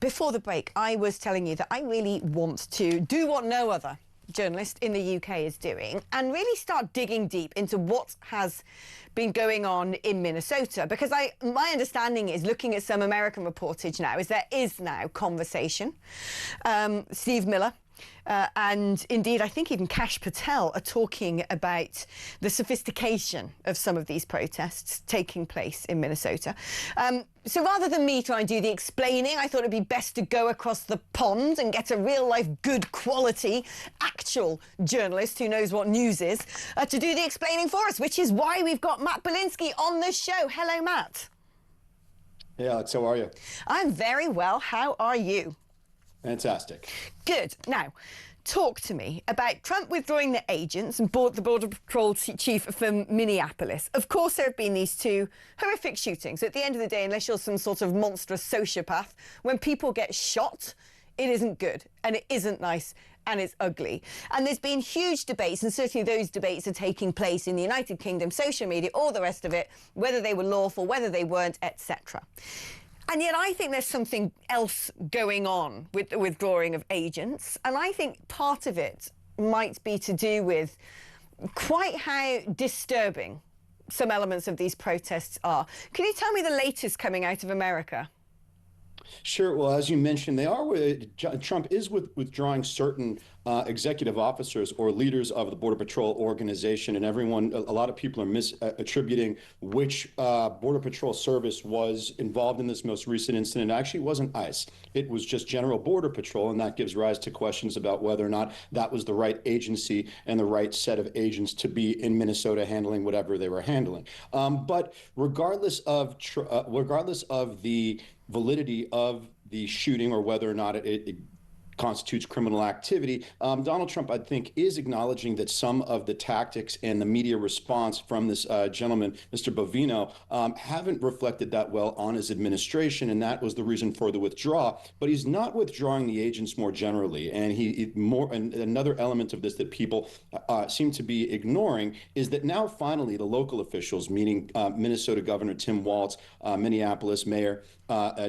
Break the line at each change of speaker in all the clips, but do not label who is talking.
Before the break, I was telling you that I really want to do what no other journalist in the UK is doing and really start digging deep into what has been going on in Minnesota, because my understanding is, looking at some American reportage now, is there is now conversation. Steve Miller and indeed I think even Kash Patel are talking about the sophistication of some of these protests taking place in Minnesota. So rather than me try and do the explaining, I thought it'd be best to go across the pond and get a real-life, good quality, actual journalist who knows what news is to do the explaining for us, which is why we've got Matt Bilinsky on the show. Hello, Matt.
Hey, Alex, how are you?
I'm very well. How are you?
Fantastic.
Good. Now, talk to me about Trump withdrawing the agents and the Border Patrol chief from Minneapolis. Of course, there have been these two horrific shootings. At the end of the day, unless you're some sort of monstrous sociopath, when people get shot, it isn't good and it isn't nice and it's ugly. And there's been huge debates, and certainly those debates are taking place in the United Kingdom, social media, all the rest of it, whether they were lawful, whether they weren't, etc. And yet I think there's something else going on with the withdrawing of agents. And I think part of it might be to do with quite how disturbing some elements of these protests are. Can you tell me the latest coming out of America?
Sure. Well, as you mentioned, Trump is withdrawing certain executive officers or leaders of the Border Patrol organization, and a lot of people are misattributing which Border Patrol service was involved in this most recent incident. It actually wasn't ICE. It was just General Border Patrol, and that gives rise to questions about whether or not that was the right agency and the right set of agents to be in Minnesota handling whatever they were handling. But regardless of the validity of the shooting or whether or not it constitutes criminal activity, Donald Trump, I think, is acknowledging that some of the tactics and the media response from this gentleman, Mr. Bovino, haven't reflected that well on his administration, and that was the reason for the withdrawal. But he's not withdrawing the agents more generally, and and another element of this that people seem to be ignoring is that now finally the local officials, meaning Minnesota Governor Tim Walz, Minneapolis Mayor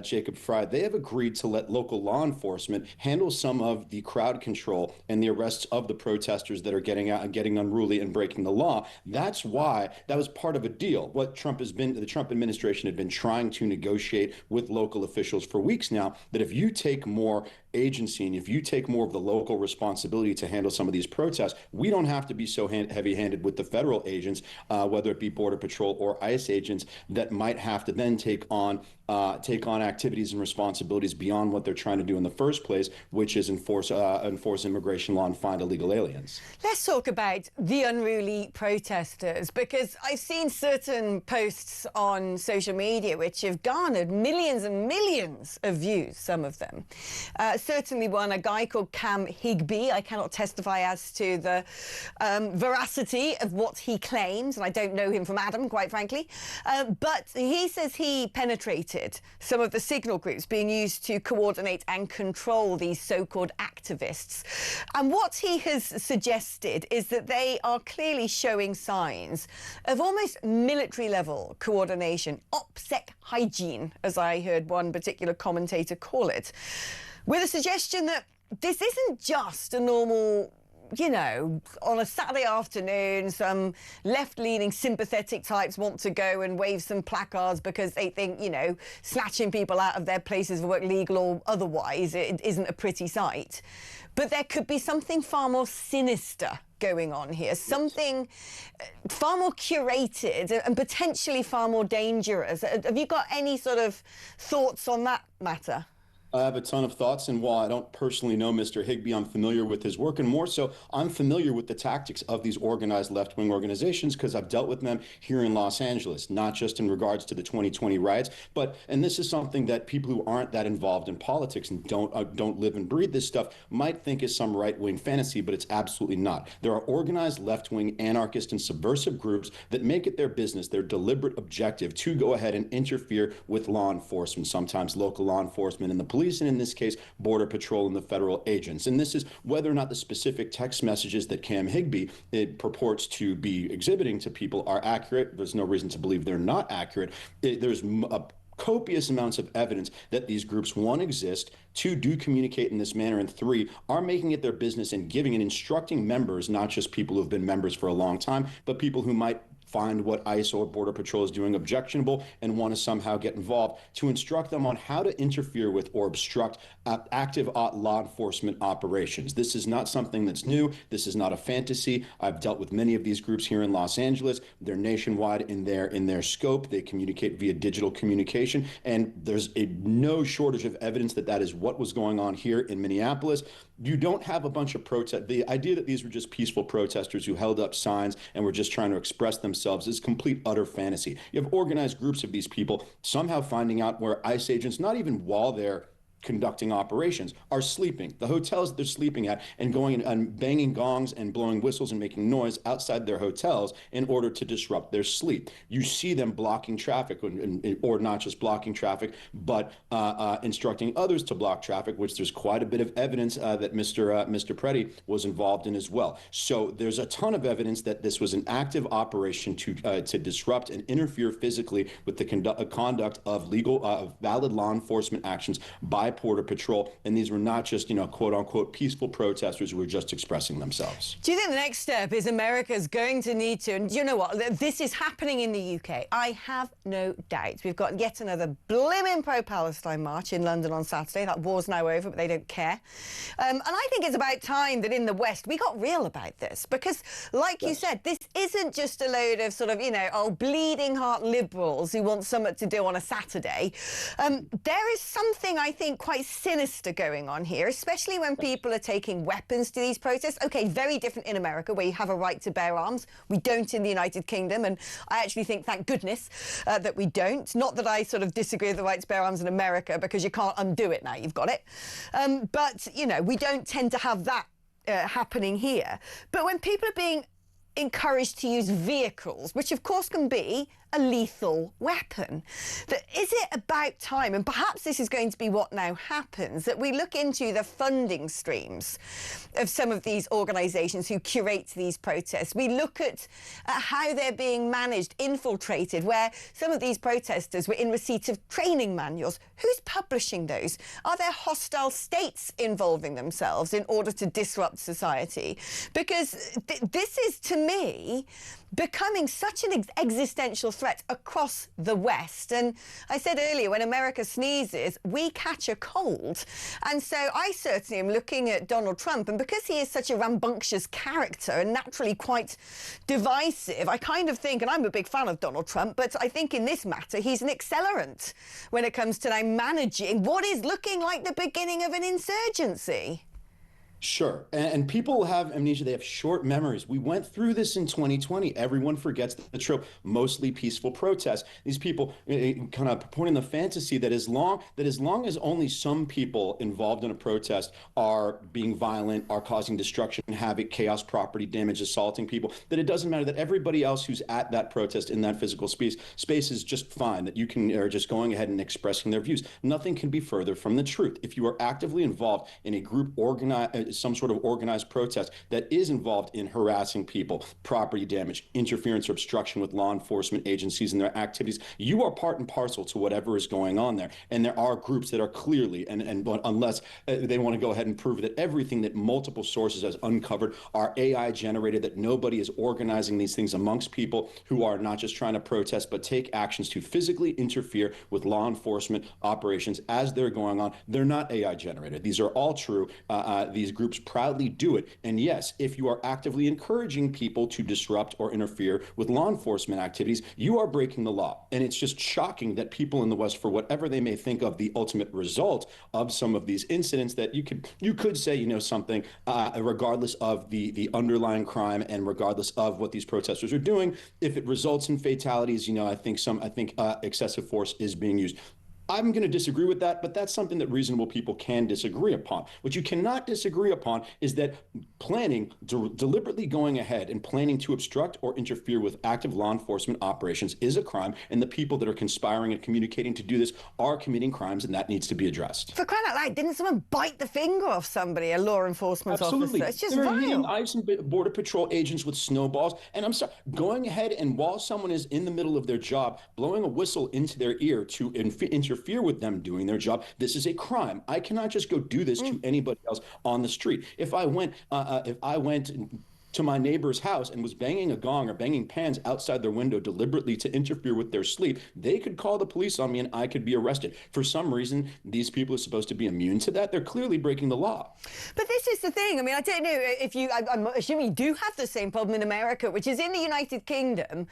Jacob Frey, they have agreed to let local law enforcement handle some of the crowd control and the arrests of the protesters that are getting out and getting unruly and breaking the law. That's why that was part of a deal. What the Trump administration had been trying to negotiate with local officials for weeks now, that if you take more agency and if you take more of the local responsibility to handle some of these protests, we don't have to be so heavy-handed with the federal agents, whether it be Border Patrol or ICE agents, that might have to then take on activities and responsibilities beyond what they're trying to do in the first place, which is enforce immigration law and find illegal aliens.
Let's talk about the unruly protesters, because I've seen certain posts on social media which have garnered millions and millions of views, some of them. Certainly one, a guy called Cam Higby. I cannot testify as to the veracity of what he claims, and I don't know him from Adam, quite frankly. But he says he penetrated some of the signal groups being used to coordinate and control these so-called activists. And what he has suggested is that they are clearly showing signs of almost military-level coordination, OPSEC hygiene, as I heard one particular commentator call it, with a suggestion that this isn't just a normal, on a Saturday afternoon, some left-leaning sympathetic types want to go and wave some placards because they think, snatching people out of their places of work, legal or otherwise, it isn't a pretty sight. But there could be something far more sinister going on here, something far more curated and potentially far more dangerous. Have you got any sort of thoughts on that matter?
I have a ton of thoughts, and while I don't personally know Mr. Higby, I'm familiar with his work, and more so, I'm familiar with the tactics of these organized left-wing organizations because I've dealt with them here in Los Angeles, not just in regards to the 2020 riots, and this is something that people who aren't that involved in politics and don't live and breathe this stuff might think is some right-wing fantasy, but it's absolutely not. There are organized left-wing anarchist and subversive groups that make it their business, their deliberate objective, to go ahead and interfere with law enforcement, sometimes local law enforcement and the police, and in this case, Border Patrol and the federal agents. And this is whether or not the specific text messages that Cam Higby purports to be exhibiting to people are accurate. There's no reason to believe they're not accurate. There's a copious amounts of evidence that these groups, one, exist, two, do communicate in this manner, and three, are making it their business and giving and instructing members, not just people who have been members for a long time, but people who might find what ICE or Border Patrol is doing objectionable and want to somehow get involved, to instruct them on how to interfere with or obstruct active law enforcement operations. This is not something that's new. This is not a fantasy. I've dealt with many of these groups here in Los Angeles. They're nationwide in their scope. They communicate via digital communication, and there's no shortage of evidence that that is what was going on here in Minneapolis. You don't have a bunch of protest. The idea that these were just peaceful protesters who held up signs and were just trying to express themselves is complete, utter fantasy. You have organized groups of these people somehow finding out where ICE agents, not even while they're conducting operations, are sleeping. The hotels that they're sleeping at, and going and banging gongs and blowing whistles and making noise outside their hotels in order to disrupt their sleep. You see them blocking traffic, or not just blocking traffic, but instructing others to block traffic, which there's quite a bit of evidence that Mr. Preddy was involved in as well. So there's a ton of evidence that this was an active operation to disrupt and interfere physically with the conduct of legal, valid law enforcement actions by Border Patrol, and these were not just, quote unquote, peaceful protesters who were just expressing themselves.
Do you think the next step is America's going to need to, and you know what, this is happening in the UK, I have no doubt. We've got yet another blimmin' pro-Palestine march in London on Saturday. That war's now over, but they don't care. And I think it's about time that in the West we got real about this, because like you said, this isn't just a load of sort of, bleeding heart liberals who want something to do on a Saturday. There is something, I think, quite sinister going on here, especially when people are taking weapons to these protests. Okay, very different in America, where you have a right to bear arms. We don't in the United Kingdom, and I actually think, thank goodness, that we don't. Not that I sort of disagree with the right to bear arms in America, because you can't undo it now, you've got it. But, we don't tend to have that happening here. But when people are being encouraged to use vehicles, which of course can be a lethal weapon, that is it about time, and perhaps this is going to be what now happens, that we look into the funding streams of some of these organisations who curate these protests. We look at how they're being managed, infiltrated, where some of these protesters were in receipt of training manuals. Who's publishing those? Are there hostile states involving themselves in order to disrupt society? Because this is, to me, becoming such an existential threat across the West. And I said earlier, when America sneezes, we catch a cold. And so I certainly am looking at Donald Trump, and because he is such a rambunctious character and naturally quite divisive, I kind of think, and I'm a big fan of Donald Trump, but I think in this matter, he's an accelerant when it comes to now managing what is looking like the beginning of an insurgency.
Sure. And people have amnesia. They have short memories. We went through this in 2020. Everyone forgets the trope, mostly peaceful protests. These people kind of purporting the fantasy that as long as only some people involved in a protest are being violent, are causing destruction, havoc, chaos, property damage, assaulting people, that it doesn't matter, that everybody else who's at that protest in that physical space is just fine, that you are just going ahead and expressing their views. Nothing can be further from the truth. If you are actively involved in a group some sort of organized protest that is involved in harassing people, property damage, interference or obstruction with law enforcement agencies and their activities, you are part and parcel to whatever is going on there. And there are groups that are clearly, and unless they want to go ahead and prove that everything that multiple sources has uncovered are AI generated, that nobody is organizing these things amongst people who are not just trying to protest, but take actions to physically interfere with law enforcement operations as they're going on. They're not AI generated. These are all true. These groups proudly do it. And yes, if you are actively encouraging people to disrupt or interfere with law enforcement activities, you are breaking the law. And it's just shocking that people in the West, for whatever they may think of the ultimate result of some of these incidents, that you could say, something, regardless of the underlying crime and regardless of what these protesters are doing, if it results in fatalities, I think excessive force is being used. I'm going to disagree with that, but that's something that reasonable people can disagree upon. What you cannot disagree upon is that planning, deliberately going ahead and planning to obstruct or interfere with active law enforcement operations is a crime, and the people that are conspiring and communicating to do this are committing crimes, and that needs to be addressed.
For crying out loud, didn't someone bite the finger off somebody, a law enforcement
Absolutely.
officer? It's just
They're hitting
vile.
ICE and Border Patrol agents with snowballs. And I'm sorry, going ahead and while someone is in the middle of their job, blowing a whistle into their ear to interfere with them doing their job, this is a crime. I cannot just go do this to anybody else on the street. If I went to my neighbor's house and was banging a gong or banging pans outside their window deliberately to interfere with their sleep, they could call the police on me and I could be arrested. For some reason, these people are supposed to be immune to that. They're clearly breaking the law.
But this is the thing. I mean, I don't know if I'm assuming you do have the same problem in America, which is in the United Kingdom.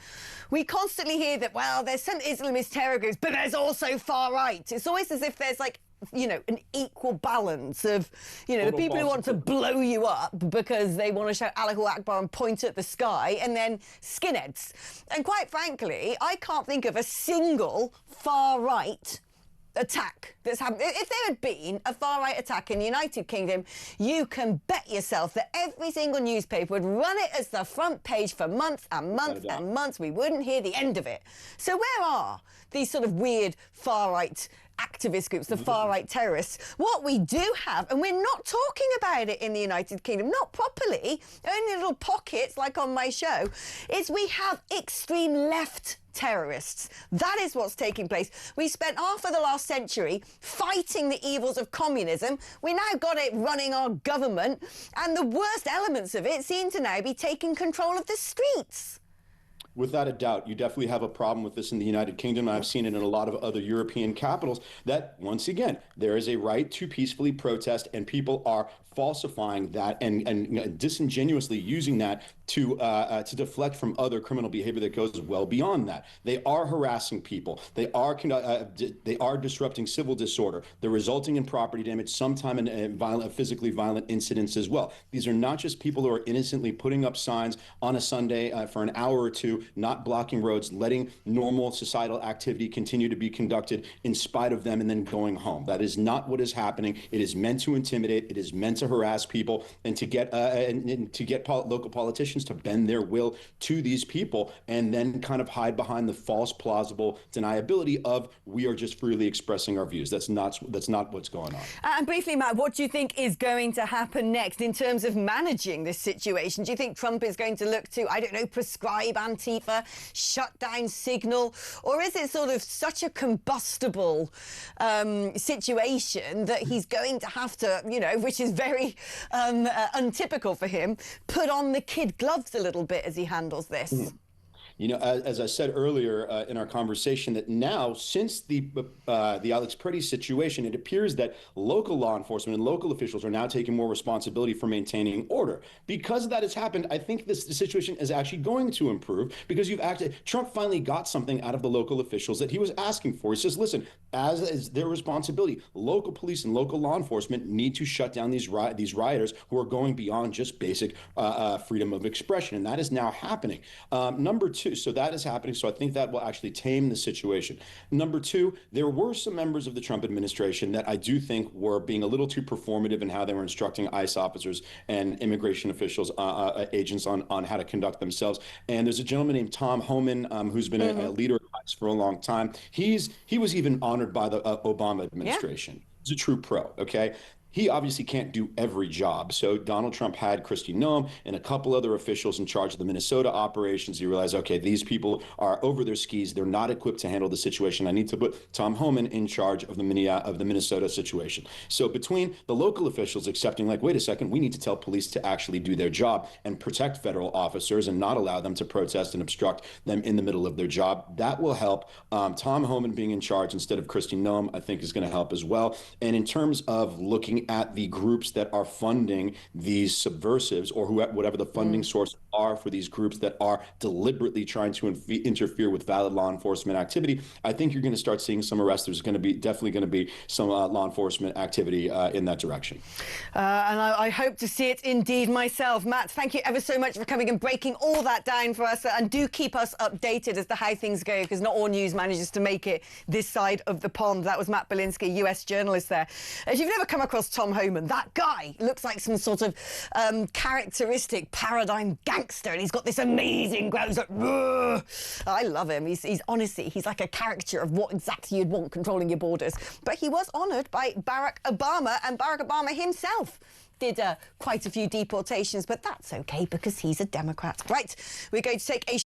We constantly hear that, well, there's some Islamist terror groups, but there's also far right. It's always as if there's like, you know, an equal balance of, you know, the people who want to blow you up because they want to shout Allahu Akbar and point at the sky, and then skinheads. And quite frankly, I can't think of a single far-right attack that's happened. If there had been a far-right attack in the United Kingdom, you can bet yourself that every single newspaper would run it as the front page for months and months and months. We wouldn't hear the end of it. So where are these sort of weird far-right activist groups, the far-right terrorists? What we do have, and we're not talking about it in the United Kingdom, not properly, only little pockets like on my show, is we have extreme left terrorists. That is what's taking place. We spent half of the last century fighting the evils of communism. We now got it running our government, and the worst elements of it seem to now be taking control of the streets.
Without a doubt, you definitely have a problem with this in the United Kingdom. I've seen it in a lot of other European capitals that, once again, there is a right to peacefully protest, and people are falsifying that and disingenuously using that to deflect from other criminal behavior that goes well beyond that. They are harassing people. They are disrupting civil disorder. They're resulting in property damage, sometimes in physically violent incidents as well. These are not just people who are innocently putting up signs on a Sunday for an hour or two, not blocking roads, letting normal societal activity continue to be conducted in spite of them, and then going home. That is not what is happening. It is meant to intimidate. It is meant to harass people, and to get local politicians to bend their will to these people, and then kind of hide behind the false, plausible deniability of we are just freely expressing our views. That's not what's going on.
And briefly, Matt, what do you think is going to happen next in terms of managing this situation? Do you think Trump is going to look to, I don't know, prescribe Antifa, shut down Signal, or is it sort of such a combustible situation that he's going to have to, you know, which is very untypical for him, put on the kid gloves a little bit as he handles this? Mm.
You know, as I said earlier in our conversation, that now, since the Alex Pretty situation, it appears that local law enforcement and local officials are now taking more responsibility for maintaining order. Because that has happened, I think the situation is actually going to improve, because Trump finally got something out of the local officials that he was asking for. He says, listen, as is their responsibility, local police and local law enforcement need to shut down these rioters who are going beyond just basic freedom of expression. And that is now happening. Number two, so that is happening. So I think that will actually tame the situation. Number two, there were some members of the Trump administration that I do think were being a little too performative in how they were instructing ICE officers and immigration officials, agents on how to conduct themselves. And there's a gentleman named Tom Homan, who's been a leader of ICE for a long time. He was even honored by the Obama administration. Yeah. He's a true pro, okay? He obviously can't do every job. So Donald Trump had Kristi Noem and a couple other officials in charge of the Minnesota operations. He realized, okay, these people are over their skis. They're not equipped to handle the situation. I need to put Tom Homan in charge of the Minnesota situation. So between the local officials accepting, like, wait a second, we need to tell police to actually do their job and protect federal officers and not allow them to protest and obstruct them in the middle of their job, that will help. Tom Homan being in charge instead of Kristi Noem, I think, is going to help as well. And in terms of looking looking at the groups that are funding these subversives, or whatever the funding source are for these groups that are deliberately trying to interfere with valid law enforcement activity, I think you're going to start seeing some arrests. There's definitely going to be some law enforcement activity in that direction.
And I hope to see it indeed myself. Matt, thank you ever so much for coming and breaking all that down for us. And do keep us updated as to how things go, because not all news manages to make it this side of the pond. That was Matt Bilinsky, US journalist there. If you've never come across Tom Homan, that guy looks like some sort of characteristic paradigm gangster, and he's got this amazing growl. He's like, "Rrr." I love him. He's honestly, he's like a caricature of what exactly you'd want controlling your borders. But he was honoured by Barack Obama, and Barack Obama himself did quite a few deportations, but that's okay because he's a Democrat. Right, we're going to take a